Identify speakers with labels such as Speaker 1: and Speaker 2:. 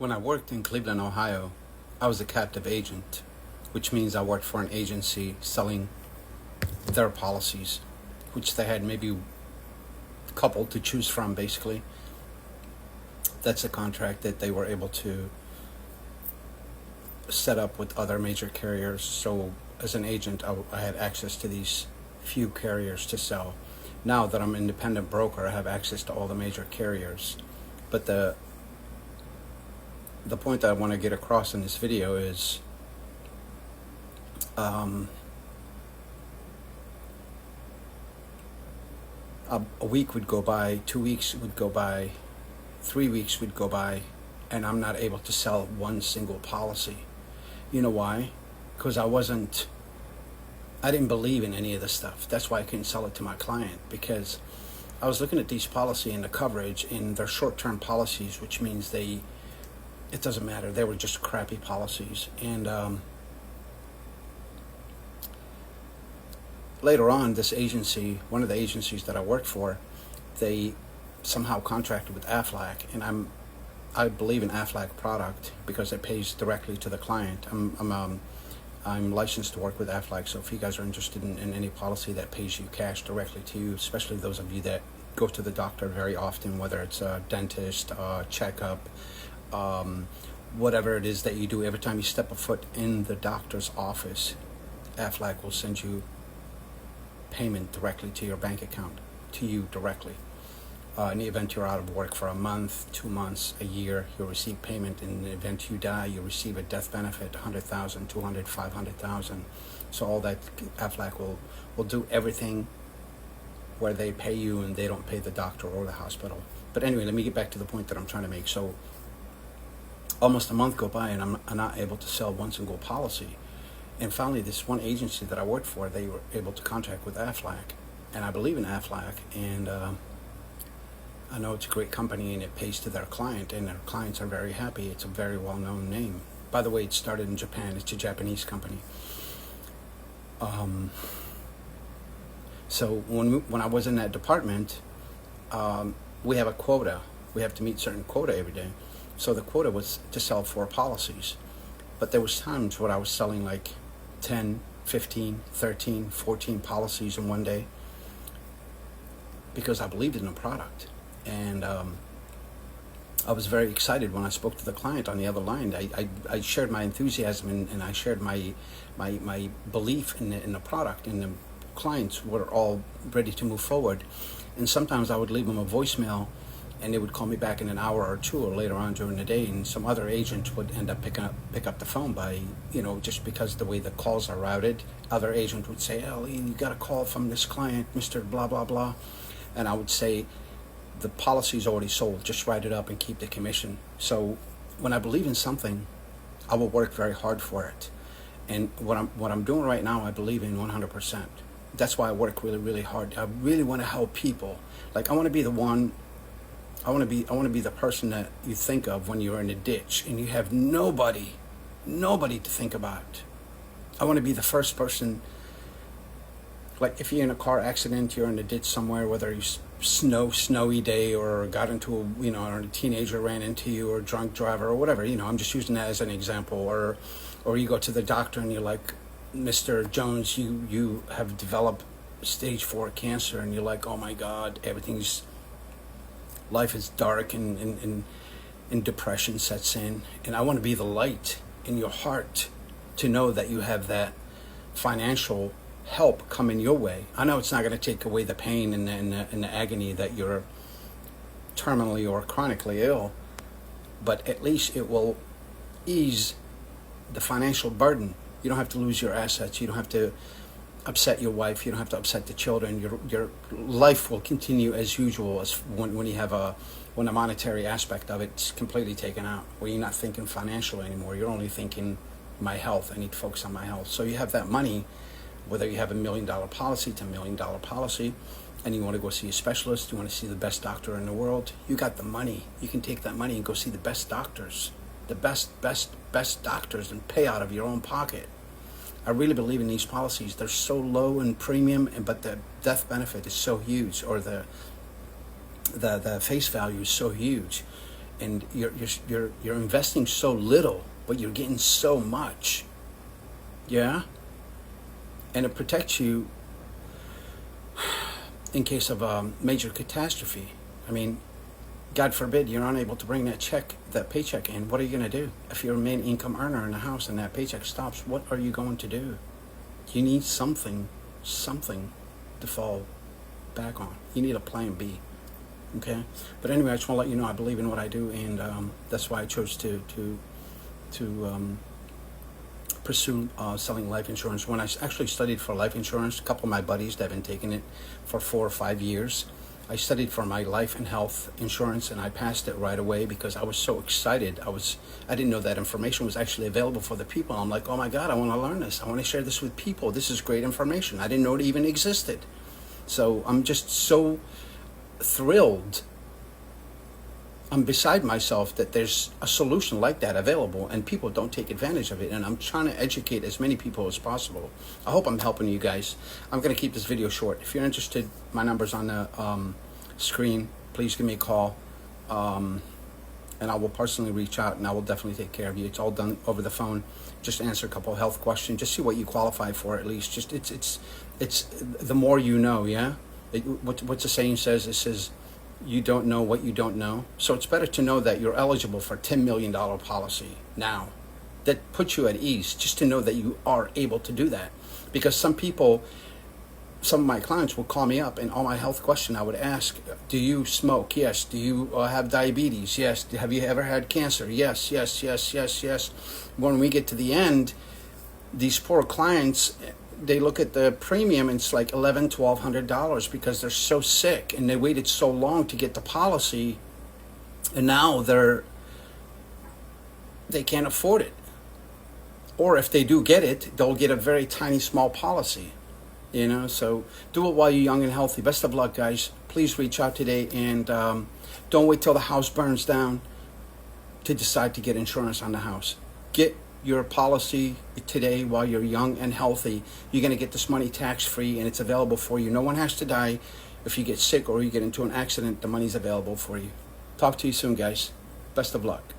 Speaker 1: When I worked in Cleveland, Ohio, I was a captive agent, which means I worked for an agency selling their policies, which they had maybe a couple to choose from, basically. That's a contract that they were able to set up with other major carriers. So as an agent, I had access to these few carriers to sell. Now that I'm an independent broker, I have access to all the major carriers. But the point that I want to get across in this video is a week would go by, 2 weeks would go by, 3 weeks would go by, and I'm not able to sell one single policy. You know why? Because I didn't believe in any of this stuff. That's why I couldn't sell it to my client, because I was looking at these policy and the coverage, and they're short-term policies, which means it doesn't matter. They were just crappy policies. And later on, this agency, one of the agencies that I worked for, they somehow contracted with Aflac, and I believe in Aflac product because it pays directly to the client. I'm licensed to work with Aflac, so if you guys are interested in any policy that pays you cash directly to you, especially those of you that go to the doctor very often, whether it's a dentist, a checkup, whatever it is that you do, every time you step a foot in the doctor's office, Aflac will send you payment directly to your bank account, to you directly. In the event you're out of work for a month, 2 months, a year, you'll receive payment. In the event you die, you'll receive a death benefit, $100,000, $200,000, $500,000. So all that, Aflac will do everything where they pay you and they don't pay the doctor or the hospital. But anyway, let me get back to the point that I'm trying to make. So almost a month go by and I'm not able to sell one single policy. And finally, this one agency that I worked for, they were able to contract with Aflac. And I believe in Aflac, and I know it's a great company and it pays to their client, and their clients are very happy. It's a very well-known name. By the way, it started in Japan. It's a Japanese company. So when I was in that department, we have a quota. We have to meet certain quota every day. So the quota was to sell 4 policies. But there was times where I was selling like 10, 15, 13, 14 policies in one day because I believed in the product. And I was very excited when I spoke to the client on the other line. I shared my enthusiasm and I shared my belief in the product, and the clients were all ready to move forward. And sometimes I would leave them a voicemail, and they would call me back in an hour or two or later on during the day, and some other agent would end up pick up the phone by, just because the way the calls are routed. Other agent would say, "Oh, you got a call from this client, Mr. blah, blah, blah." And I would say, the policy's already sold, just write it up and keep the commission. So when I believe in something, I will work very hard for it. And what I'm doing right now, I believe in 100%. That's why I work really, really hard. I really want to help people. Like, I want to be the one, I want to be the person that you think of when you're in a ditch and you have nobody to think about. I want to be the first person. Like, if you're in a car accident, you're in a ditch somewhere, whether you snowy day or got into or a teenager ran into you, or a drunk driver or whatever, I'm just using that as an example. Or you go to the doctor and you're like, "Mr. Jones, you have developed stage 4 cancer," and you're like, "Oh my God, life is dark and depression sets in." And I want to be the light in your heart to know that you have that financial help coming your way. I know it's not going to take away the pain and the agony that you're terminally or chronically ill, but at least it will ease the financial burden. You don't have to lose your assets. You don't have to upset your wife. You don't have to upset the children. Your life will continue as usual as when you have when the monetary aspect of it's completely taken out, where you're not thinking financial anymore. You're only thinking, my health. I need to focus on my health. So you have that money. Whether you have $1 million policy to $1 million policy, and you want to go see a specialist, you want to see the best doctor in the world, you got the money. You can take that money and go see the best doctors, the best doctors, and pay out of your own pocket. I really believe in these policies. They're so low in premium, but the death benefit is so huge, or the face value is so huge. and you're investing so little, but you're getting so much. Yeah, and it protects you in case of a major catastrophe. I mean, God forbid you're unable to bring that paycheck in. What are you going to do? If you're a main income earner in the house and that paycheck stops, what are you going to do? You need something to fall back on. You need a plan B. Okay? But anyway, I just want to let you know I believe in what I do, and that's why I chose to pursue selling life insurance. When I actually studied for life insurance, a couple of my buddies that have been taking it for 4 or 5 years, I studied for my life and health insurance, and I passed it right away because I was so excited. I didn't know that information was actually available for the people. I'm like, oh my God, I want to learn this. I want to share this with people. This is great information. I didn't know it even existed. So I'm just so thrilled. I'm beside myself that there's a solution like that available and people don't take advantage of it, and I'm trying to educate as many people as possible. I hope I'm helping you guys. I'm going to keep this video short. If you're interested, my number's on the screen. Please give me a call, and I will personally reach out, and I will definitely take care of you. It's all done over the phone. Just answer a couple of health questions. Just see what you qualify for at least. Just it's the more you know, yeah? What's the saying says? It says, you don't know what you don't know. So it's better to know that you're eligible for a $10 million policy now. That puts you at ease, just to know that you are able to do that. Because some of my clients will call me up, and all my health question I would ask, do you smoke? Yes. Do you have diabetes? Yes. Have you ever had cancer? Yes, yes, yes, yes, yes. When we get to the end, these poor clients, they look at the premium and it's like $1,100, $1,200 because they're so sick and they waited so long to get the policy, and now they can't afford it. Or if they do get it, they'll get a very tiny small policy. You know, so do it while you're young and healthy. Best of luck, guys. Please reach out today, and don't wait till the house burns down to decide to get insurance on the house. Get your policy today while you're young and healthy. You're going to get this money tax-free, and it's available for you. No one has to die. If you get sick or you get into an accident, the money's available for you. Talk to you soon, guys. Best of luck.